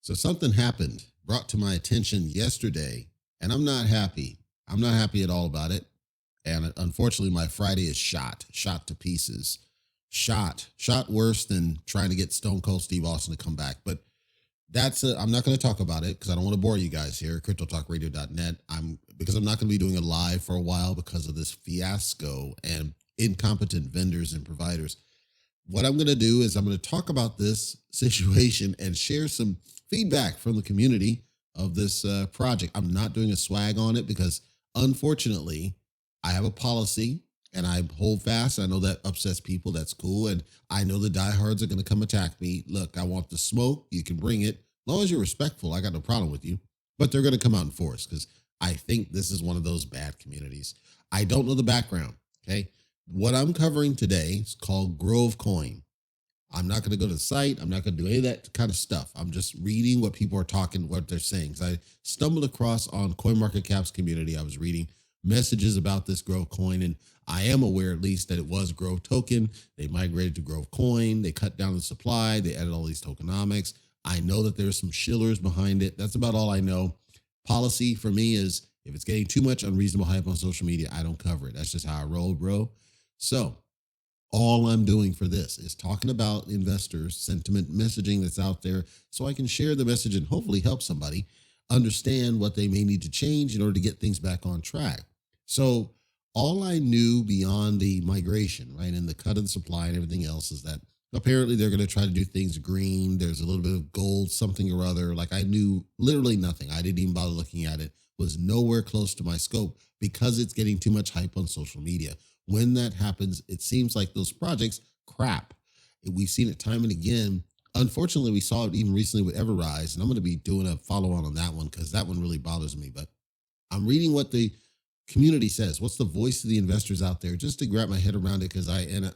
So something happened, brought to my attention yesterday, and I'm not happy. I'm not happy at all about it. And unfortunately, my Friday is shot to pieces. Shot worse than trying to get Stone Cold Steve Austin to come back. But I'm not going to talk about it because I don't want to bore you guys here. CryptoTalkRadio.net. Because I'm not going to be doing it live for a while because of this fiasco and incompetent vendors and providers. What I'm going to do is I'm going to talk about this situation and share some feedback from the community of this project. I'm not doing a swag on it because, unfortunately, I have a policy and I hold fast. I know that upsets people. That's cool. And I know the diehards are going to come attack me. Look, I want the smoke. You can bring it. As long as you're respectful, I got no problem with you. But they're going to come out in force because I think this is one of those bad communities. I don't know the background. Okay. What I'm covering today is called Grove Coin. I'm not going to go to the site. I'm not going to do any of that kind of stuff. I'm just reading what people are talking, what they're saying. I stumbled across on CoinMarketCap's community. I was reading messages about this Grove Coin, and I am aware at least that it was Grove Token. They migrated to Grove Coin. They cut down the supply. They added all these tokenomics. I know that there's some shillers behind it. That's about all I know. Policy for me is if it's getting too much unreasonable hype on social media, I don't cover it. That's just how I roll, bro. So all I'm doing for this is talking about investors, sentiment messaging that's out there so I can share the message and hopefully help somebody understand what they may need to change in order to get things back on track. So all I knew beyond the migration, right, and the cut of the supply and everything else is that apparently they're going to try to do things green. There's a little bit of gold, something or other. Like I knew literally nothing. I didn't even bother looking at it. Was nowhere close to my scope because it's getting too much hype on social media. When that happens, it seems like those projects crap. We've seen it time and again. Unfortunately, we saw it even recently with Everrise, and I'm going to be doing a follow-on on that one because that one really bothers me. But I'm reading what the community says. What's the voice of the investors out there? Just to wrap my head around it, because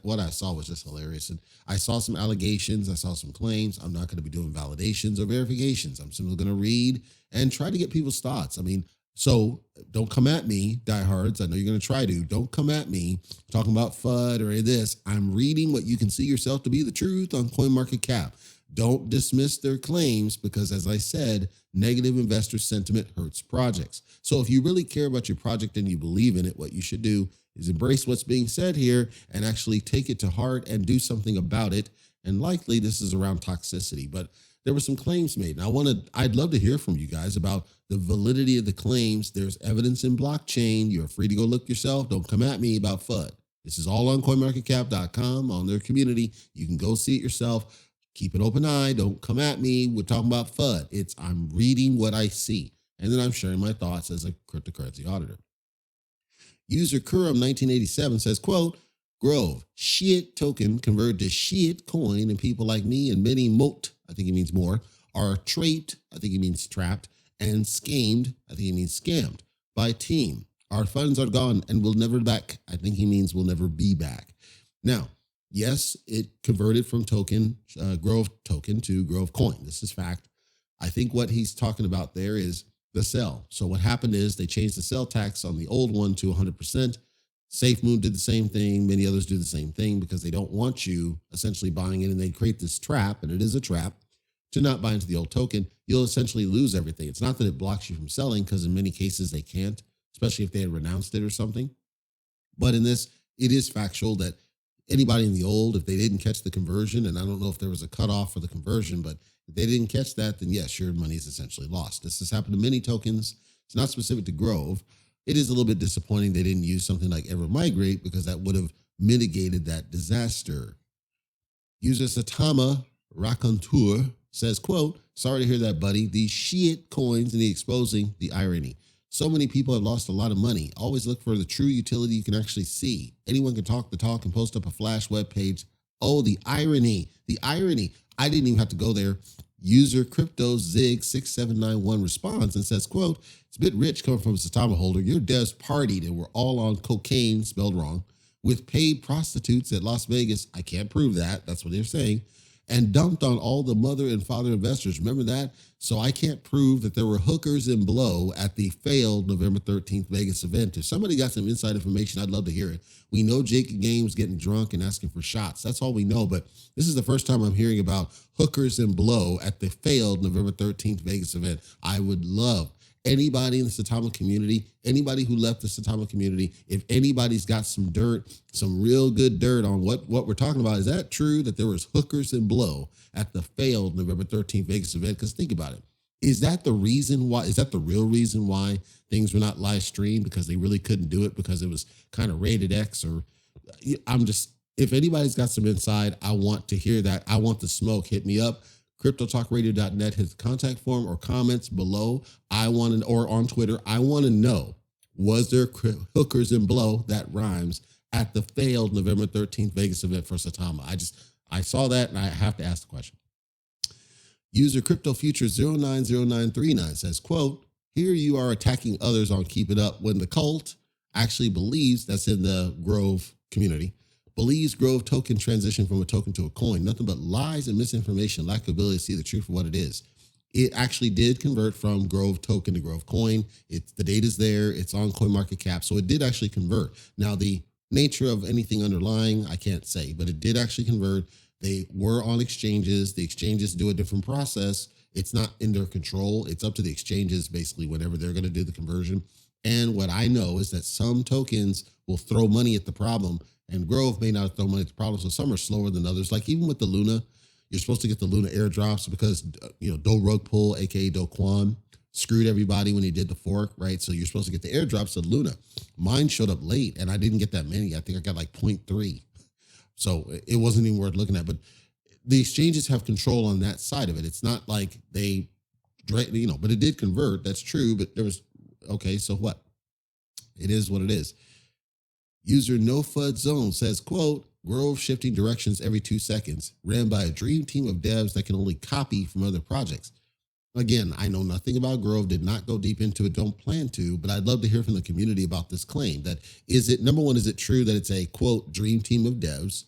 what I saw was just hilarious. And I saw some allegations. I saw some claims. I'm not going to be doing validations or verifications. I'm simply going to read and try to get people's thoughts. I mean, so don't come at me, diehards. I know you're going to try to. Don't come at me talking about FUD or any of this. I'm reading what you can see yourself to be the truth on CoinMarketCap. Don't dismiss their claims because, as I said, negative investor sentiment hurts projects. So if you really care about your project and you believe in it, what you should do is embrace what's being said here and actually take it to heart and do something about it. And likely this is around toxicity, but there were some claims made. And I'd love to hear from you guys about the validity of the claims. There's evidence in blockchain. You're free to go look yourself. Don't come at me about FUD. This is all on CoinMarketCap.com, on their community. You can go see it yourself. Keep an open eye. Don't come at me. We're talking about FUD. I'm reading what I see. And then I'm sharing my thoughts as a cryptocurrency auditor. User Kurum 1987 says, quote, Grove, shit token converted to shit coin, and people like me and many moat, I think he means more, are trapped, I think he means trapped, and scammed, I think he means scammed, by team. Our funds are gone and will never back. I think he means will never be back. Now, yes, it converted from Grove token to Grove coin. This is fact. I think what he's talking about there is the sell. So what happened is they changed the sell tax on the old one to 100%. SafeMoon did the same thing. Many others do the same thing because they don't want you essentially buying it, and they create this trap, and it is a trap, to not buy into the old token. You'll essentially lose everything. It's not that it blocks you from selling, because in many cases they can't, especially if they had renounced it or something. But in this, it is factual that anybody in the old, if they didn't catch the conversion, and I don't know if there was a cutoff for the conversion, but if they didn't catch that, then yes, your money is essentially lost. This has happened to many tokens. It's not specific to Grove. It is a little bit disappointing they didn't use something like Evermigrate because that would have mitigated that disaster. User Satama Raconteur says, quote, sorry to hear that, buddy. These shit coins and exposing the irony. So many people have lost a lot of money. Always look for the true utility you can actually see. Anyone can talk the talk and post up a flash web page. Oh, the irony. The irony. I didn't even have to go there. User Crypto Zig 6791 responds and says, quote, it's a bit rich coming from a Satama holder. Your devs partied and were all on cocaine, spelled wrong, with paid prostitutes at Las Vegas. I can't prove that. That's what they're saying. and dumped on all the mother and father investors. Remember that? So I can't prove that there were hookers and blow at the failed November 13th Vegas event. If somebody got some inside information, I'd love to hear it. We know Jake Games getting drunk and asking for shots. That's all we know. But this is the first time I'm hearing about hookers and blow at the failed November 13th Vegas event. I would love anybody in the Satama community, anybody who left the Satama community, if anybody's got some dirt, some real good dirt on what we're talking about, is that true that there was hookers and blow at the failed November 13th Vegas event? Because think about it. Is that the reason why? Is that the real reason why things were not live streamed? Because they really couldn't do it because it was kind of rated X? Or if anybody's got some inside, I want to hear that. I want the smoke. Hit me up. CryptoTalkRadio.net, his contact form or comments below. Or on Twitter. I want to know, was there hookers and blow, that rhymes, at the failed November 13th Vegas event for Satama? I saw that and I have to ask the question. User CryptoFuture090939 says, quote, here you are attacking others on Keep It Up when the cult actually believes, that's in the Grove community, believes Grove token transitioned from a token to a coin. Nothing but lies and misinformation, lack of ability to see the truth for what it is. It actually did convert from Grove token to Grove coin. The data's there. It's on CoinMarketCap. So it did actually convert. Now, the nature of anything underlying, I can't say, but it did actually convert. They were on exchanges. The exchanges do a different process. It's not in their control. It's up to the exchanges, basically, whenever they're going to do the conversion. And what I know is that some tokens will throw money at the problem, and Grove may not throw money at the problem. So some are slower than others. Like even with the Luna, you're supposed to get the Luna airdrops because, Do Rug Pull, aka Do Kwon, screwed everybody when he did the fork, right? So you're supposed to get the airdrops of Luna. Mine showed up late, and I didn't get that many. I think I got like 0.3. So it wasn't even worth looking at. But the exchanges have control on that side of it. It's not like they, but it did convert. That's true. But there was, okay, so what? It is what it is. User No FUD Zone says, quote, Grove shifting directions every 2 seconds, ran by a dream team of devs that can only copy from other projects. Again, I know nothing about Grove, did not go deep into it, don't plan to, but I'd love to hear from the community about this claim. Number one, is it true that it's a, quote, dream team of devs?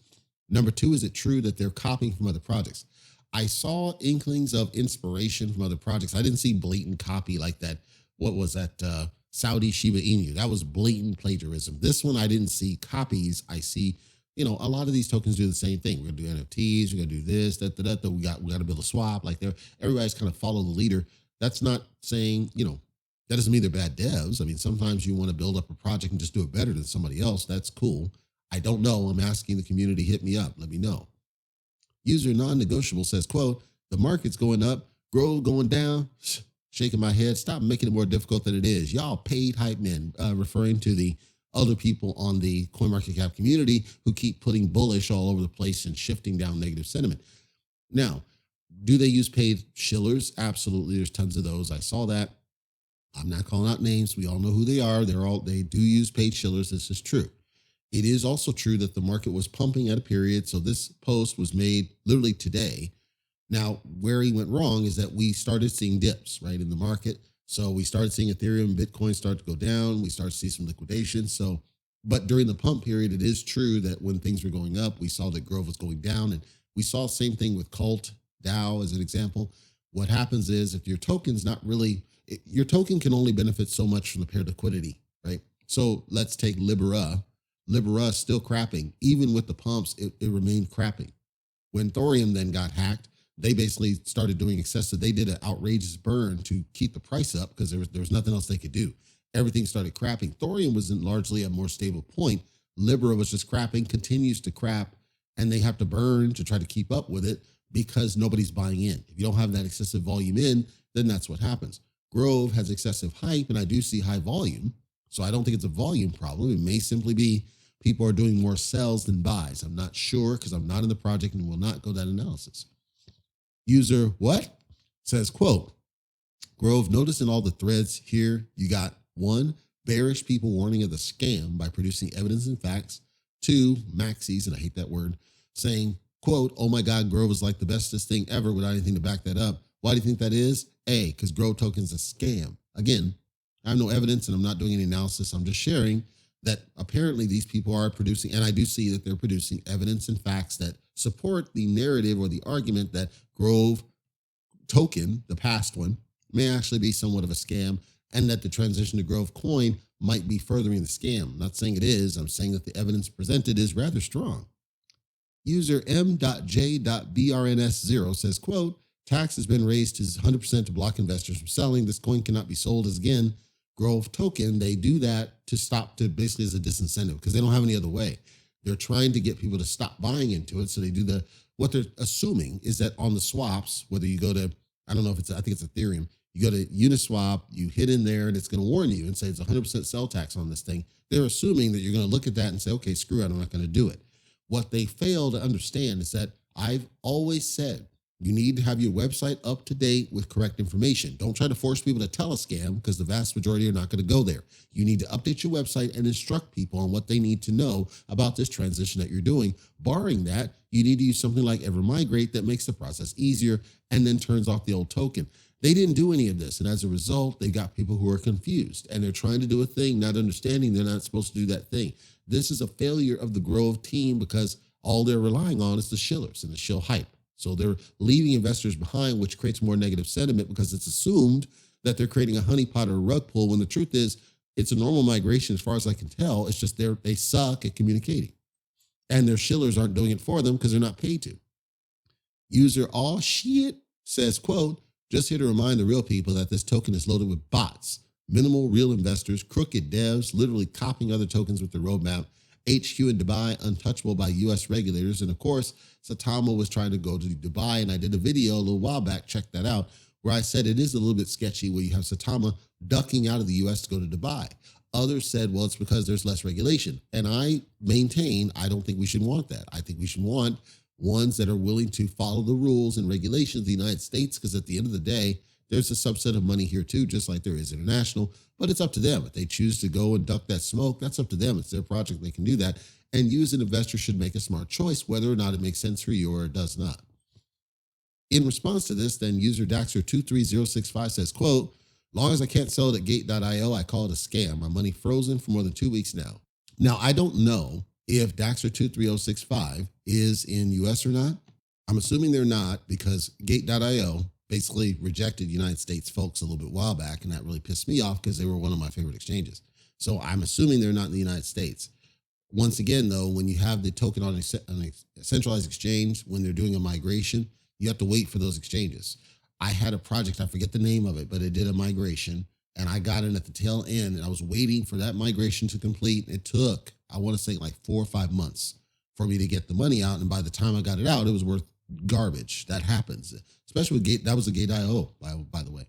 Number two, is it true that they're copying from other projects? I saw inklings of inspiration from other projects. I didn't see blatant copy like that. What was that? Saudi Shiba Inu. That was blatant plagiarism. This one, I didn't see copies. I see, a lot of these tokens do the same thing. We're going to do NFTs. We're going to do this, that. We got to build a swap. Like everybody's kind of follow the leader. That's not saying, that doesn't mean they're bad devs. I mean, sometimes you want to build up a project and just do it better than somebody else. That's cool. I don't know. I'm asking the community, hit me up. Let me know. User non-negotiable says, quote, the market's going up, Grove going down. Shaking my head. Stop making it more difficult than it is. Y'all paid hype men, referring to the other people on the CoinMarketCap community who keep putting bullish all over the place and shifting down negative sentiment. Now, do they use paid shillers? Absolutely. There's tons of those. I saw that. I'm not calling out names. We all know who they are. They do use paid shillers. This is true. It is also true that the market was pumping at a period. So this post was made literally today. Now, where he went wrong is that we started seeing dips, right, in the market. So we started seeing Ethereum and Bitcoin start to go down. We started to see some liquidation. But during the pump period, it is true that when things were going up, we saw that Grove was going down. And we saw the same thing with Cult, DAO as an example. What happens is if your token's not really, your token can only benefit so much from the paired liquidity, right? So let's take Libera. Libera is still crapping. Even with the pumps, it remained crapping. When Thorium then got hacked, they basically started doing excessive. They did an outrageous burn to keep the price up because there was nothing else they could do. Everything started crapping. Thorium was in largely a more stable point. Libera was just crapping, continues to crap, and they have to burn to try to keep up with it because nobody's buying in. If you don't have that excessive volume in, then that's what happens. Grove has excessive hype, and I do see high volume, so I don't think it's a volume problem. It may simply be people are doing more sells than buys. I'm not sure because I'm not in the project and will not go that analysis. User what? Says, quote, Grove, notice in all the threads here, you got 1, bearish people warning of the scam by producing evidence and facts. 2, maxis, and I hate that word, saying, quote, oh my God, Grove is like the bestest thing ever without anything to back that up. Why do you think that is? A, because Grove token's a scam. Again, I have no evidence and I'm not doing any analysis. I'm just sharing that apparently these people are producing, and I do see that they're producing evidence and facts that support the narrative or the argument that Grove token, the past one, may actually be somewhat of a scam, and that the transition to Grove coin might be furthering the scam. I'm not saying it is. I'm saying that the evidence presented is rather strong. User M.J.BRNS0 says, quote, tax has been raised to 100% to block investors from selling. This coin cannot be sold as, again, Grove token. They do that to stop, to basically as a disincentive, because they don't have any other way. They're trying to get people to stop buying into it. So they do what they're assuming is that on the swaps, whether you go to, I don't know if I think it's Ethereum, you go to Uniswap, you hit in there and it's going to warn you and say it's 100% sell tax on this thing. They're assuming that you're going to look at that and say, okay, screw it, I'm not going to do it. What they fail to understand is that I've always said you need to have your website up to date with correct information. Don't try to force people to tell a scam, because the vast majority are not going to go there. You need to update your website and instruct people on what they need to know about this transition that you're doing. Barring that, you need to use something like EverMigrate that makes the process easier and then turns off the old token. They didn't do any of this, and as a result, they got people who are confused, and they're trying to do a thing, not understanding they're not supposed to do that thing. This is a failure of the Grove team, because all they're relying on is the shillers and the shill hype. So they're leaving investors behind, which creates more negative sentiment, because it's assumed that they're creating a honeypot or a rug pull, when the truth is it's a normal migration as far as I can tell. It's just they suck at communicating. And their shillers aren't doing it for them because they're not paid to. User all shit says, quote, just here to remind the real people that this token is loaded with bots, minimal real investors, crooked devs, literally copying other tokens with the roadmap, HQ in Dubai, untouchable by US regulators. And of course, Satama was trying to go to Dubai, and I did a video a little while back, check that out, where I said it is a little bit sketchy where you have Satama ducking out of the US to go to Dubai. Others said, well, it's because there's less regulation. And I maintain, I don't think we should want that. I think we should want ones that are willing to follow the rules and regulations of the United States, because at the end of the day, there's a subset of money here too, just like there is international, but it's up to them. If they choose to go and duck that smoke, that's up to them. It's their project. They can do that. And you as an investor should make a smart choice, whether or not it makes sense for you or it does not. In response to this, then user Daxter23065 says, quote, long as I can't sell it at gate.io, I call it a scam. My money frozen for more than 2 weeks now. Now, I don't know if Daxter23065 is in US or not. I'm assuming they're not, because gate.io basically rejected United States folks a little bit while back, and that really pissed me off because they were one of my favorite exchanges. So I'm assuming they're not in the United States. Once again, though, when you have the token on a centralized exchange, when they're doing a migration, you have to wait for those exchanges. I had a project, I forget the name of it, but it did a migration, and I got in at the tail end, and I was waiting for that migration to complete. It took, I want to say, like 4 or 5 months for me to get the money out, and by the time I got it out, it was worth garbage. That happens, especially with Gate. That was a Gate.io, by the way.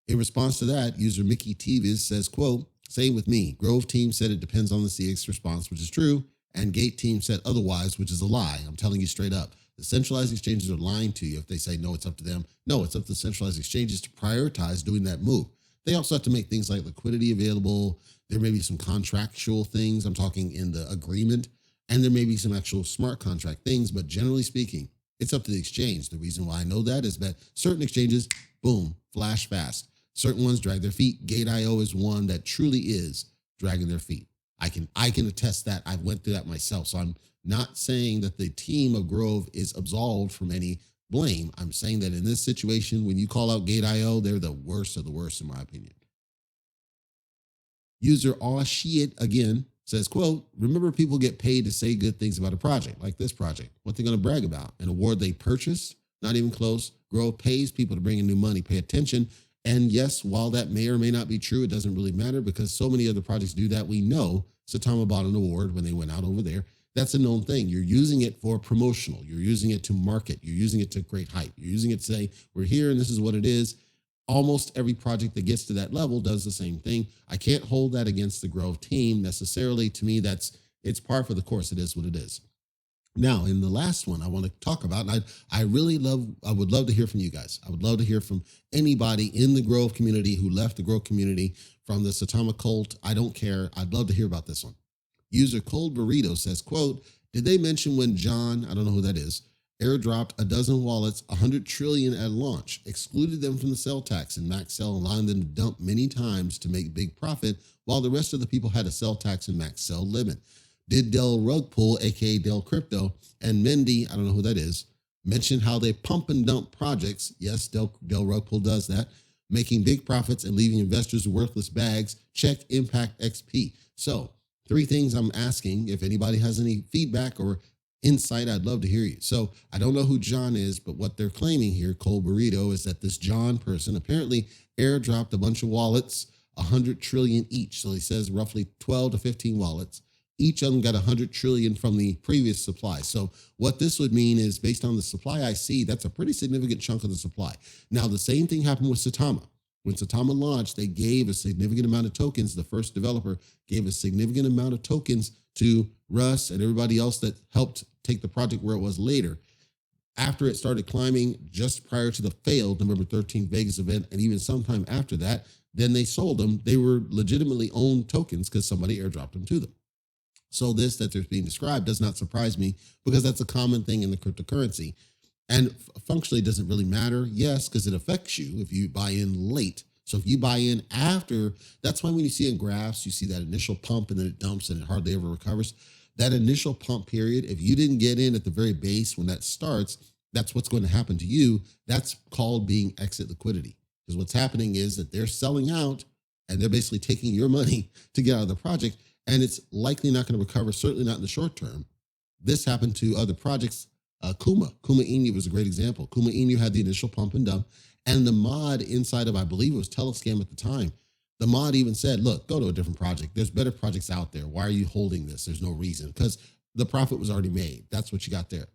In response to that, user Mickey Tevis says, quote, same with me. Grove team said it depends on the CX response, which is true, and Gate team said otherwise, which is a lie. I'm telling you straight up. The centralized exchanges are lying to you if they say, no, it's up to them. No, it's up to the centralized exchanges to prioritize doing that move. They also have to make things like liquidity available. There may be some contractual things. I'm talking in the agreement. And there may be some actual smart contract things, but generally speaking, it's up to the exchange. The reason why I know that is that certain exchanges, boom, flash fast. Certain ones drag their feet. Gate.io is one that truly is dragging their feet. I can attest that. I went through that myself. So I'm not saying that the team of Grove is absolved from any blame. I'm saying that in this situation, when you call out Gate.io, they're the worst of the worst, in my opinion. User aw shit again says, quote, remember people get paid to say good things about a project, like this project. What they're going to brag about? An award they purchased? Not even close. Grove pays people to bring in new money. Pay attention. And yes, while that may or may not be true, it doesn't really matter, because so many other projects do that. We know Satama bought an award when they went out over there. That's a known thing. You're using it for promotional. You're using it to market. You're using it to create hype. You're using it to say, we're here and this is what it is. Almost every project that gets to that level does the same thing. I can't hold that against the Grove team necessarily. To me, it's par for the course. It is what it is. Now, in the last one I want to talk about, and I would love to hear from you guys. I would love to hear from anybody in the Grove community who left the Grove community from the Satama cult. I don't care. I'd love to hear about this one. User Cold Burrito says, quote, did they mention when John, I don't know who that is, airdropped a dozen wallets, 100 trillion at launch, excluded them from the sell tax and max sell, allowing them to dump many times to make big profit, while the rest of the people had a sell tax and max sell limit. Did Del Rug Pull, aka Del Crypto, and Mendy, I don't know who that is, mention how they pump and dump projects? Yes, Del Rug Pull does that, making big profits and leaving investors with worthless bags. Check Impact XP. So, three things I'm asking. If anybody has any feedback or insight, I'd love to hear you. So I don't know who John is, but what they're claiming here, Cold Burrito, is that this John person apparently airdropped a bunch of wallets, 100 trillion each. So he says roughly 12 to 15 wallets. Each of them got 100 trillion from the previous supply. So what this would mean is, based on the supply I see, that's a pretty significant chunk of the supply. Now, the same thing happened with Saitama. When Saitama launched, they gave a significant amount of tokens. The first developer gave a significant amount of tokens to Russ and everybody else that helped take the project where it was later. After it started climbing, just prior to the failed November 13th Vegas event, and even sometime after that, then they sold them. They were legitimately owned tokens because somebody airdropped them to them. So this that there's being described does not surprise me, because that's a common thing in the cryptocurrency. And functionally, it doesn't really matter. Yes, because it affects you if you buy in late. So if you buy in after, that's why when you see in graphs, you see that initial pump and then it dumps and it hardly ever recovers. That initial pump period, if you didn't get in at the very base when that starts, that's what's going to happen to you. That's called being exit liquidity. Because what's happening is that they're selling out and they're basically taking your money to get out of the project. And it's likely not going to recover, certainly not in the short term. This happened to other projects. Kuma Inu was a great example. Kuma Inu had the initial pump and dump, and the mod inside of, I believe it was Telescam at the time, the mod even said, look, go to a different project. There's better projects out there. Why are you holding this? There's no reason, because the profit was already made. That's what you got there.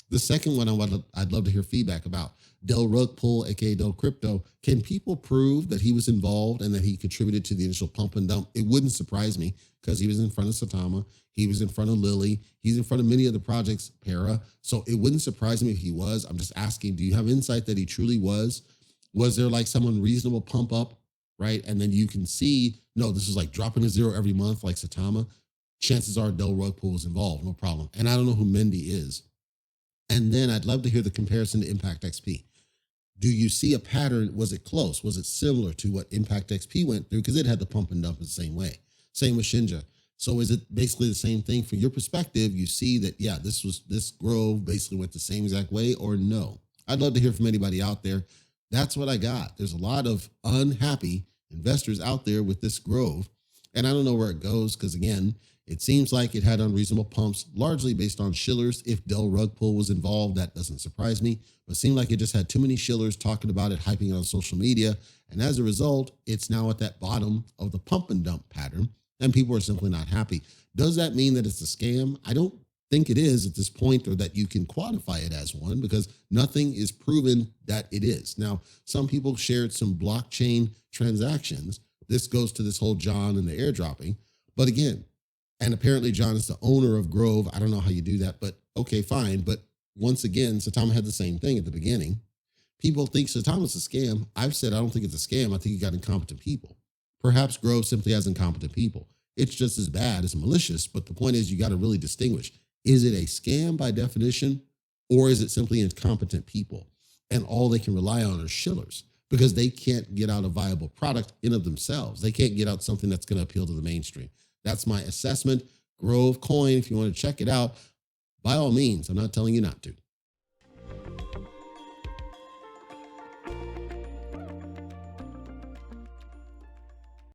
The second one I'd love to hear feedback about, Del Rug Pull, aka Del Crypto. Can people prove that he was involved and that he contributed to the initial pump and dump? It wouldn't surprise me, because he was in front of Saitama, he was in front of Lily, he's in front of many of the projects, Para. So it wouldn't surprise me if he was. I'm just asking, do you have insight that he truly was? Was there like some unreasonable pump up, right? And then you can see, no, this is like dropping a zero every month like Saitama. Chances are Del Rug Pull was involved, no problem. And I don't know who Mendy is. And then I'd love to hear the comparison to Impact XP. Do you see a pattern? Was it close? Was it similar to what Impact XP went through? Because it had the pump and dump the same way. Same with Shinja. So is it basically the same thing from your perspective? You see that, yeah, this grove basically went the same exact way, or no? I'd love to hear from anybody out there. That's what I got. There's a lot of unhappy investors out there with this grove. And I don't know where it goes, because again, it seems like it had unreasonable pumps, largely based on shillers. If Del Rug Pull was involved, that doesn't surprise me. But it seemed like it just had too many shillers talking about it, hyping it on social media. And as a result, it's now at that bottom of the pump and dump pattern, and people are simply not happy. Does that mean that it's a scam? I don't think it is at this point, or that you can quantify it as one, because nothing is proven that it is. Now, some people shared some blockchain transactions. This goes to this whole John and the airdropping. But again, and apparently John is the owner of Grove. I don't know how you do that, but okay, fine. But once again, Saitama had the same thing at the beginning. People think Saitama's a scam. I've said I don't think it's a scam. I think you got incompetent people. Perhaps Grove simply has incompetent people. It's just as bad as malicious, but the point is you got to really distinguish. Is it a scam by definition, or is it simply incompetent people? And all they can rely on are shillers, because they can't get out a viable product in of themselves. They can't get out something that's going to appeal to the mainstream. That's my assessment. Grove Coin, if you want to check it out, by all means, I'm not telling you not to.